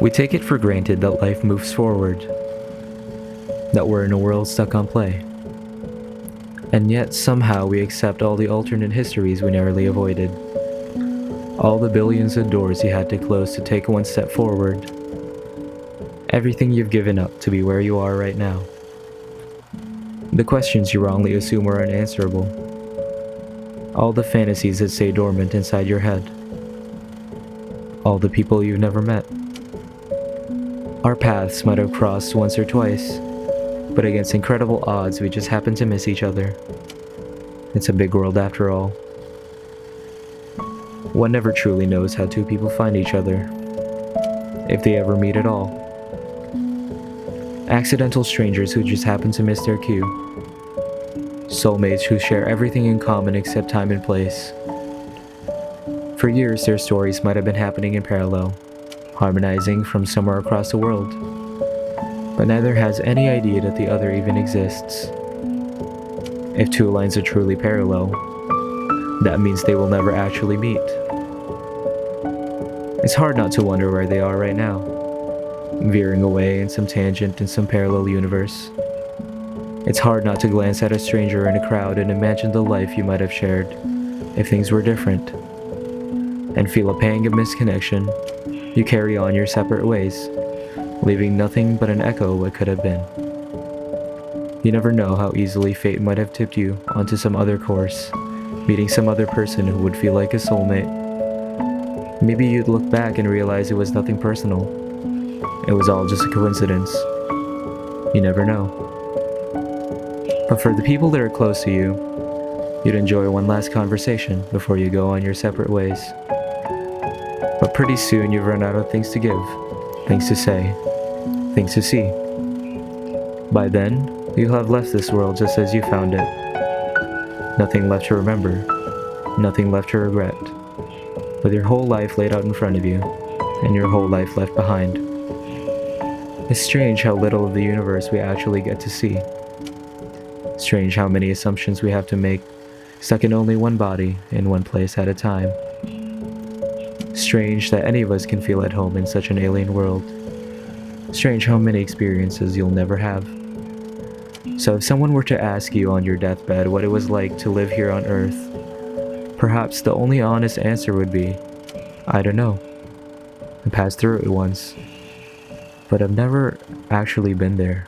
We take it for granted that life moves forward, that we're in a world stuck on play. And yet, somehow, we accept all the alternate histories we narrowly avoided. All the billions of doors you had to close to take one step forward. Everything you've given up to be where you are right now. The questions you wrongly assume are unanswerable. All the fantasies that stay dormant inside your head. All the people you've never met. Our paths might have crossed once or twice, but against incredible odds we just happen to miss each other. It's a big world after all. One never truly knows how two people find each other, if they ever meet at all. Accidental strangers who just happen to miss their cue. Soulmates who share everything in common except time and place. For years, their stories might have been happening in parallel, harmonizing from somewhere across the world. But neither has any idea that the other even exists. If two lines are truly parallel, that means they will never actually meet. It's hard not to wonder where they are right now, veering away in some tangent in some parallel universe. It's hard not to glance at a stranger in a crowd and imagine the life you might have shared if things were different, and feel a pang of misconnection. You carry on your separate ways, leaving nothing but an echo of what could have been. You never know how easily fate might have tipped you onto some other course, meeting some other person who would feel like a soulmate. Maybe you'd look back and realize it was nothing personal. It was all just a coincidence. You never know. But for the people that are close to you, you'd enjoy one last conversation before you go on your separate ways. But pretty soon you've run out of things to give, things to say, things to see. By then, you'll have left this world just as you found it. Nothing left to remember, nothing left to regret, with your whole life laid out in front of you, and your whole life left behind. It's strange how little of the universe we actually get to see. Strange how many assumptions we have to make, stuck in only one body, in one place at a time. Strange that any of us can feel at home in such an alien world. Strange how many experiences you'll never have. So if someone were to ask you on your deathbed what it was like to live here on Earth, perhaps the only honest answer would be, I don't know. I passed through it once, but I've never actually been there.